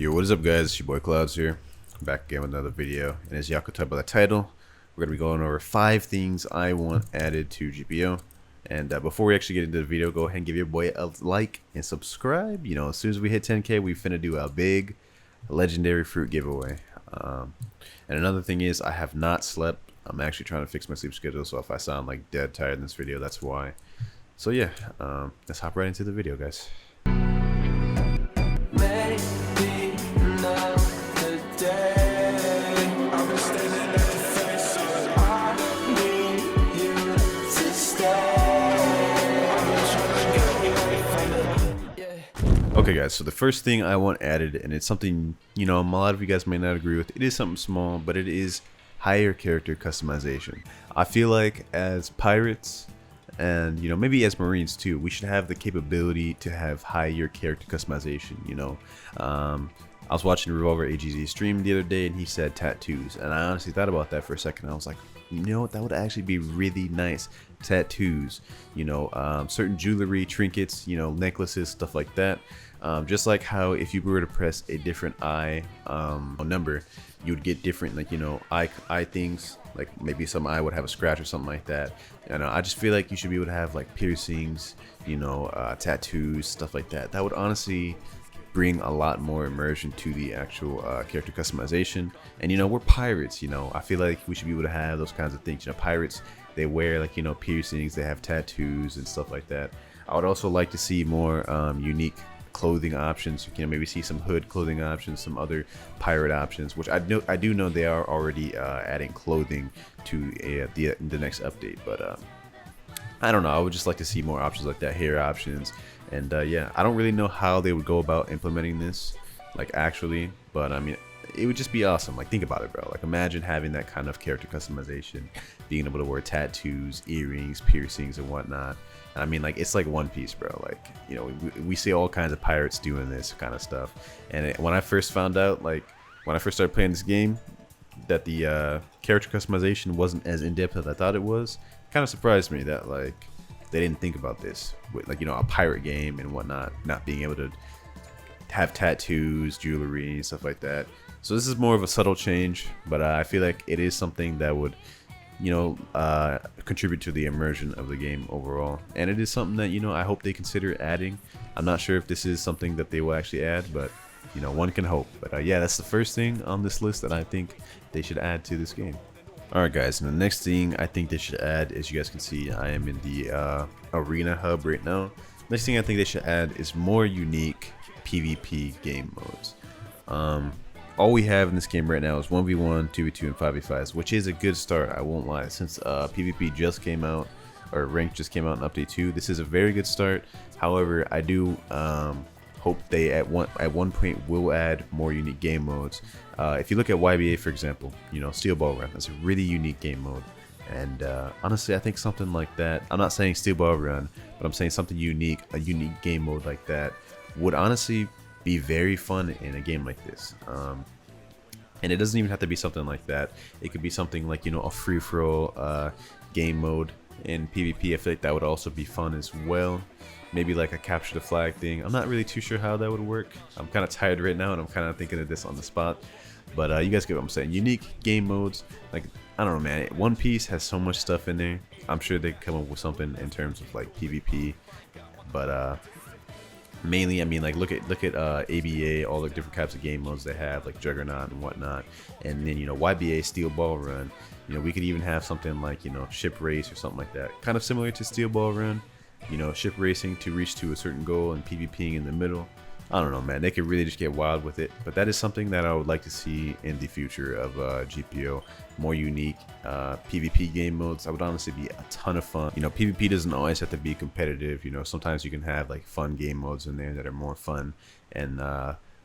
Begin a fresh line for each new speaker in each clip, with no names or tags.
Yo, what is up, guys? It's your boy Clouds here, back again with another video. And as y'all could tell by the title, we're gonna be going over 5 things I want added to GPO. And before we actually get into the video, go ahead and give your boy a like and subscribe. You know, as soon as we hit 10K, we finna do a big legendary fruit giveaway. And another thing is, I have not slept. I'm actually trying to fix my sleep schedule, so if I sound like dead tired in this video, that's why. So yeah, let's hop right into the video, guys. Okay, guys, so the first thing I want added, and it's something, you know, a lot of you guys may not agree with. It is something small, but it is higher character customization. I feel like as pirates, and you know, maybe as Marines too, we should have the capability to have higher character customization. You know, I was watching Revolver AGZ stream the other day, and he said tattoos, and I honestly thought about that for a second. I was like, you know what, that would actually be really nice. Tattoos, you know, certain jewelry, trinkets, you know, necklaces, stuff like that. Just like how if you were to press a different eye number, you would get different, like, you know, eye things. Like maybe some eye would have a scratch or something like that. And I just feel like you should be able to have like piercings, you know, tattoos, stuff like that. That would honestly bring a lot more immersion to the actual character customization. And you know, we're pirates, you know, I feel like we should be able to have those kinds of things. You know, pirates, they wear, like, you know, piercings, they have tattoos and stuff like that. I would also like to see more unique clothing options. You can maybe see some hood clothing options, some other pirate options, which I do know they are already adding clothing to the next update. But I don't know, I would just like to see more options like that, hair options. And yeah, I don't really know how they would go about implementing this, like, actually, but I mean, it would just be awesome. Like, think about it, bro. Like, imagine having that kind of character customization, being able to wear tattoos, earrings, piercings, and whatnot. I mean, like, it's like One Piece, bro. Like, you know, we see all kinds of pirates doing this kind of stuff. And when I first found out, like, when I first started playing this game, that the character customization wasn't as in-depth as I thought it was, kind of surprised me that, like, they didn't think about this with, like, you know, a pirate game and whatnot, not being able to have tattoos, jewelry, stuff like that. So this is more of a subtle change, but I feel like it is something that would, you know, contribute to the immersion of the game overall. And it is something that, you know, I hope they consider adding. I'm not sure if this is something that they will actually add, but, you know, one can hope. But yeah, that's the first thing on this list that I think they should add to this game. Alright, guys, and the next thing I think they should add, as you guys can see, I am in the arena hub right now. Next thing I think they should add is more unique PvP game modes. All we have in this game right now is 1v1, 2v2, and 5v5s, which is a good start, I won't lie. Since PvP just came out, or Ranked just came out in Update 2, this is a very good start. However, I do hope they at one point will add more unique game modes. If you look at YBA, for example, you know, Steel Ball Run, that's a really unique game mode. And honestly, I think something like that, I'm not saying Steel Ball Run, but I'm saying something unique, a unique game mode like that, would honestly be very fun in a game like this. And it doesn't even have to be something like that. It could be something like, you know, a free-for-all game mode in PvP. I feel like that would also be fun as well. Maybe like a capture the flag thing. I'm not really too sure how that would work. I'm kind of tired right now, and I'm kind of thinking of this on the spot. But you guys get what I'm saying. Unique game modes. Like, I don't know, man. One Piece has so much stuff in there. I'm sure they come up with something in terms of like PvP. But mainly, I mean, like, look at ABA, all the different types of game modes they have, like Juggernaut and whatnot. And then, you know, YBA Steel Ball Run. You know, we could even have something like, you know, Ship Race or something like that, kind of similar to Steel Ball Run. You know, ship racing to reach to a certain goal and PvPing in the middle. I don't know, man. They could really just get wild with it. But that is something that I would like to see in the future of GPO. More unique PvP game modes. That would honestly be a ton of fun. You know, PvP doesn't always have to be competitive. You know, sometimes you can have like fun game modes in there that are more fun and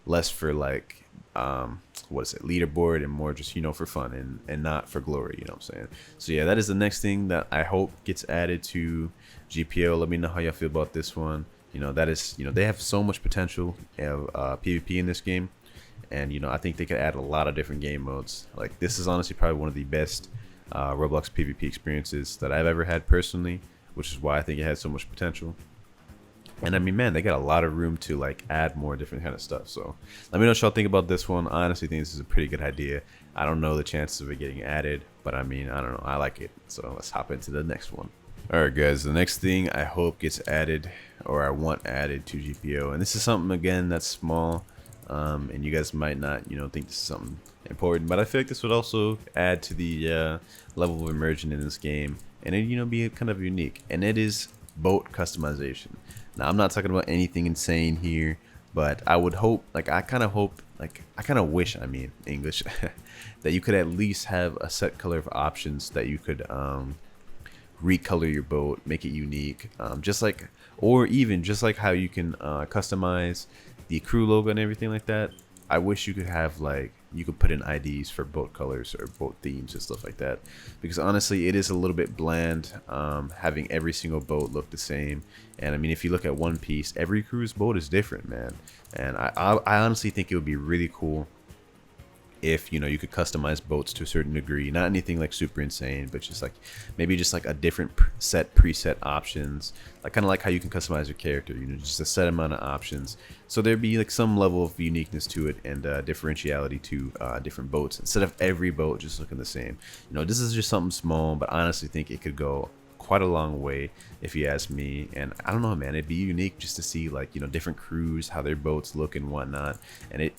less for like what is it, leaderboard, and more just, you know, for fun and not for glory, you know what I'm saying? So yeah, that is the next thing that I hope gets added to GPO. Let me know how y'all feel about this one. You know, that is, you know, they have so much potential of PvP in this game, and you know, I think they could add a lot of different game modes. Like, this is honestly probably one of the best Roblox PvP experiences that I've ever had personally, which is why I think it has so much potential. And I mean, man, they got a lot of room to like add more different kind of stuff. So let me know what y'all think about this one. I honestly think this is a pretty good idea. I don't know the chances of it getting added, but I mean, I don't know. I like it. So let's hop into the next one. All right, guys. The next thing I hope gets added, or I want added to GPO, and this is something again that's small, and you guys might not, think this is something important, but I feel like this would also add to the level of immersion in this game, and it, be kind of unique. And it is boat customization. Now, I'm not talking about anything insane here, but I would hope, I kind of wish, I mean, English, that you could at least have a set color of options that you could recolor your boat, make it unique, or even just like how you can customize the crew logo and everything like that. I wish you could have you could put in IDs for boat colors or boat themes and stuff like that, because honestly it is a little bit bland having every single boat look the same. And I mean, if you look at One Piece, every crew's boat is different, man. And I honestly think it would be really cool if you could customize boats to a certain degree, not anything like super insane, but just maybe just a different preset options, kind of like how you can customize your character, just a set amount of options, so there'd be some level of uniqueness to it and differentiality to different boats, instead of every boat just looking the same. This is just something small, but I honestly think it could go quite a long way, if you ask me. And I don't know, man, it'd be unique just to see different crews, how their boats look and whatnot. And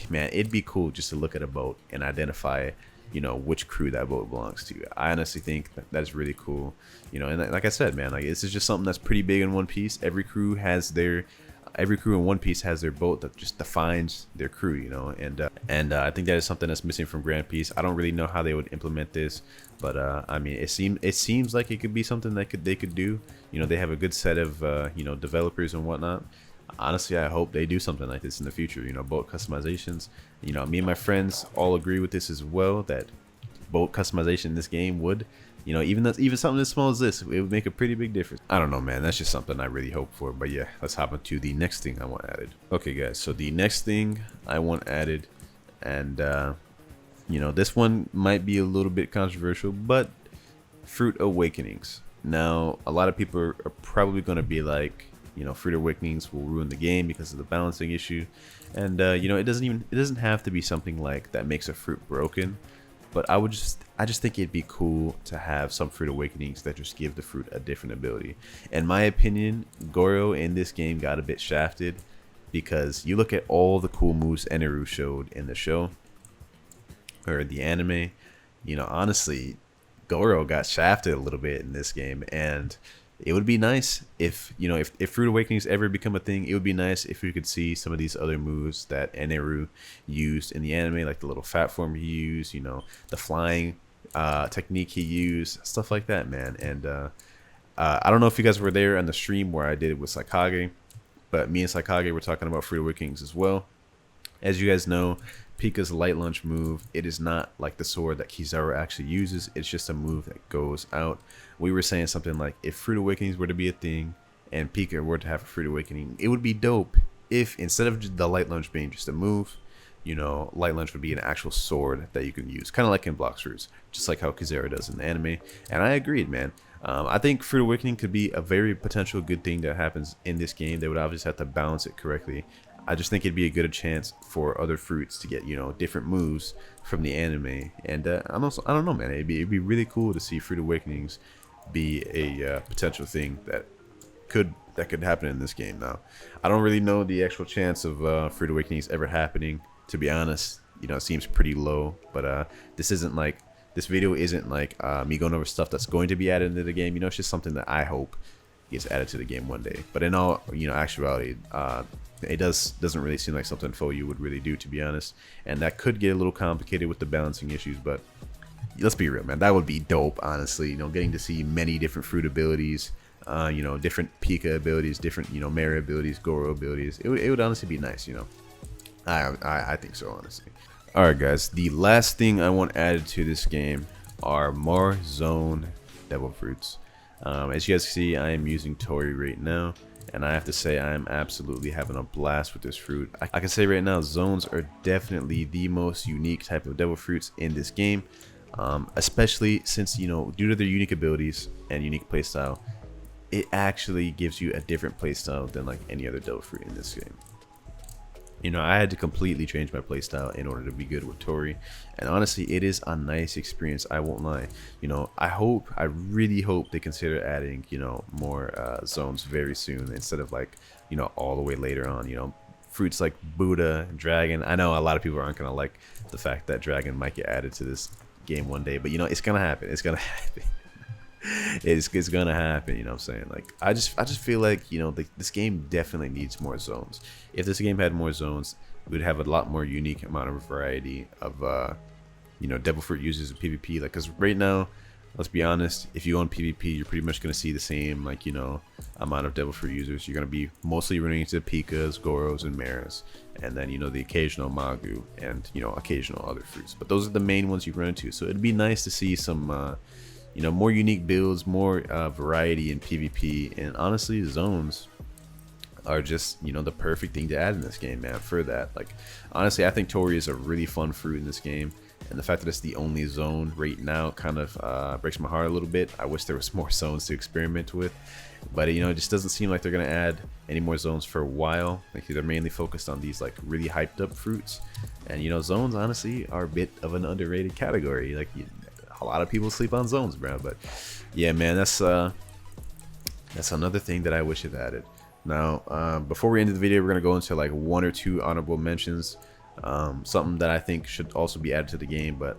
man, it'd be cool just to look at a boat and identify which crew that boat belongs to. I honestly think that's really cool. And like I said, man, this is just something that's pretty big in One Piece. Every crew in One Piece has their boat that just defines their crew, and I think that is something that's missing from Grand Piece. I don't really know how they would implement this, but I mean, it seems like it could be something that they could do. They have a good set of developers and whatnot. Honestly, I hope they do something like this in the future. Boat customizations. Me and my friends all agree with this as well, that boat customization in this game would, even something as small as this, it would make a pretty big difference. I don't know, man, that's just something I really hope for. But yeah, let's hop into the next thing I want added. Okay, guys, so the next thing I want added, and this one might be a little bit controversial, but Fruit Awakenings. Now, a lot of people are probably going to be like, Fruit Awakenings will ruin the game because of the balancing issue, and it doesn't have to be something like that makes a fruit broken. But I just think it'd be cool to have some Fruit Awakenings that just give the fruit a different ability. In my opinion, Goro in this game got a bit shafted, because you look at all the cool moves Eneru showed in the show or the anime. Honestly, Goro got shafted a little bit in this game, and it would be nice if if Fruit Awakenings ever become a thing. It would be nice if we could see some of these other moves that Eneru used in the anime, like the little fat form he used, the flying technique he used, stuff like that, man. And I don't know if you guys were there on the stream where I did it with Saikage, but me and Saikage were talking about Fruit Awakenings as well. As you guys know, Pika's light launch move, it is not like the sword that Kizaru actually uses. It's just a move that goes out. We were saying something like, if Fruit Awakenings were to be a thing and Pika were to have a Fruit Awakening, it would be dope if instead of the light launch being just a move, light launch would be an actual sword that you can use, kind of like in Blox Fruits, just like how Kizaru does in the anime. And I agreed, man. I think Fruit Awakening could be a very potential good thing that happens in this game. They would obviously have to balance it correctly. I just think it'd be a good chance for other fruits to get different moves from the anime. And I don't know, man, it'd be really cool to see Fruit Awakenings be a potential thing that could happen in this game. Now, I don't really know the actual chance of Fruit Awakenings ever happening, to be honest. It seems pretty low. But this video isn't like me going over stuff that's going to be added into the game. It's just something that I hope gets added to the game one day. But in all actuality, it doesn't really seem like something FOU would really do, to be honest. And that could get a little complicated with the balancing issues, but let's be real, man, that would be dope, honestly. Getting to see many different fruit abilities, different Pika abilities, different Mary abilities, Goro abilities. It would honestly be nice. I think so, honestly. Alright, guys, the last thing I want added to this game are more zone devil fruits. As you guys see, I am using Tori right now, and I have to say I am absolutely having a blast with this fruit. I can say right now, zones are definitely the most unique type of devil fruits in this game, especially since due to their unique abilities and unique playstyle, it actually gives you a different playstyle than like any other devil fruit in this game. You know, I had to completely change my playstyle in order to be good with Tori, and honestly, it is a nice experience. I won't lie. You know, I really hope they consider adding, you know, more zones very soon instead of like, you know, all the way later on. You know, fruits like Buddha, Dragon. I know a lot of people aren't gonna like the fact that Dragon might get added to this game one day, but you know, it's gonna happen. It's gonna happen. It's gonna happen, you know what I'm saying? Like I just feel like, you know, this game definitely needs more zones. If this game had more zones, we would have a lot more unique amount of variety of you know, devil fruit users in PvP. Like, because right now, let's be honest, if you own PvP, you're pretty much gonna see the same, like, you know, amount of devil fruit users. You're gonna be mostly running into Pikas, Goros, and Maras, and then, you know, the occasional Magu and, you know, occasional other fruits, but those are the main ones you run into. So it'd be nice to see some you know, more unique builds, more variety in PvP, and honestly, zones are just, you know, the perfect thing to add in this game, man. For that, like, honestly, I think Tori is a really fun fruit in this game, and the fact that it's the only zone right now kind of breaks my heart a little bit. I wish there was more zones to experiment with, but you know, it just doesn't seem like they're gonna add any more zones for a while. Like, they're mainly focused on these like really hyped up fruits, and you know, zones honestly are a bit of an underrated category. Like, a lot of people sleep on zones, bro. But yeah, man, that's another thing that I wish it added. Now, before we end the video, we're gonna go into like 1 or 2 honorable mentions. Something that I think should also be added to the game, but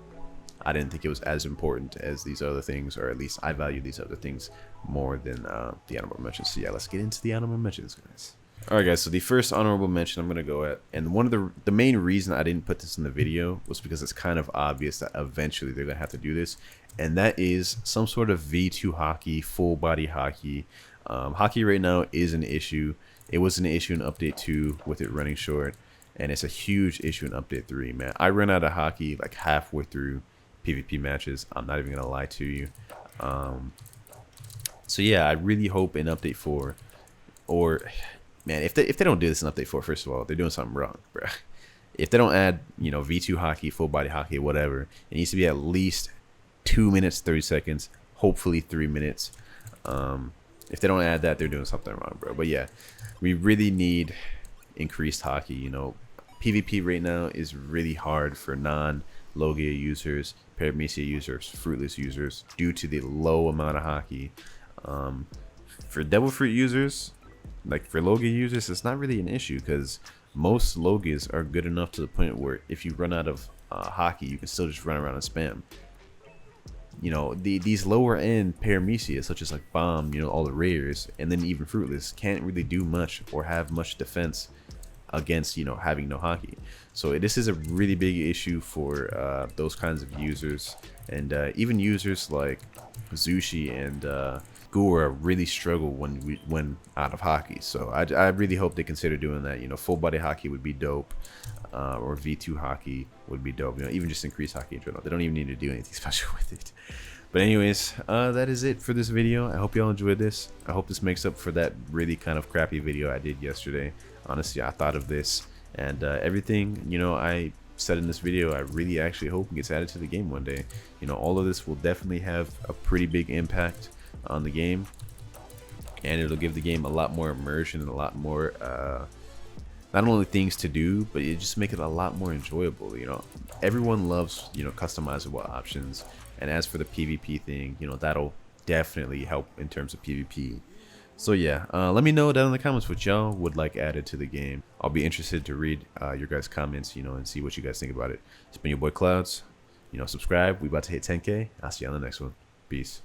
I didn't think it was as important as these other things, or at least I value these other things more than the honorable mentions. So yeah, let's get into the honorable mentions, guys. Alright guys, so the first honorable mention I'm going to go at, and one of the main reason I didn't put this in the video was because it's kind of obvious that eventually they're going to have to do this, and that is some sort of V2 hockey, full body hockey. Hockey right now is an issue. It was an issue in Update 2 with it running short, and it's a huge issue in Update 3, man. I ran out of hockey like halfway through PvP matches. I'm not even going to lie to you. So yeah, I really hope in Update 4, or... man, if they don't do this in Update 4, first of all, they're doing something wrong, bro. If they don't add, you know, V2 hockey, full body hockey, whatever, it needs to be at least 2 minutes, 30 seconds, hopefully 3 minutes. If they don't add that, they're doing something wrong, bro. But yeah, we really need increased hockey. You know, PvP right now is really hard for non-Logia users, Paramecia users, Fruitless users, due to the low amount of hockey. For Devil Fruit users, like for Logia users, it's not really an issue because most Logias are good enough to the point where if you run out of hockey, you can still just run around and spam. You know, these lower end Paramecia, such as like Bomb, you know, all the rares, and then even Fruitless, can't really do much or have much defense against, you know, having no hockey. So this is a really big issue for those kinds of users, and even users like Zushi and Gura really struggle when out of hockey. So I really hope they consider doing that. You know, full body hockey would be dope, or V2 hockey would be dope. You know, even just increase hockey in general. They don't even need to do anything special with it. But anyways, that is it for this video. I hope y'all enjoyed this. I hope this makes up for that really kind of crappy video I did yesterday. Honestly, I thought of this, and everything, you know, I said in this video, I really actually hope it gets added to the game one day. You know, all of this will definitely have a pretty big impact on the game, and it'll give the game a lot more immersion and a lot more not only things to do, but it just make it a lot more enjoyable. You know, everyone loves, you know, customizable options, and as for the PvP thing, you know, that'll definitely help in terms of PvP. So yeah, let me know down in the comments what y'all would like added to the game. I'll be interested to read your guys' comments, you know, and see what you guys think about it. It's been your boy Clouds. You know, subscribe. We about to hit 10K. I'll see you on the next one. Peace.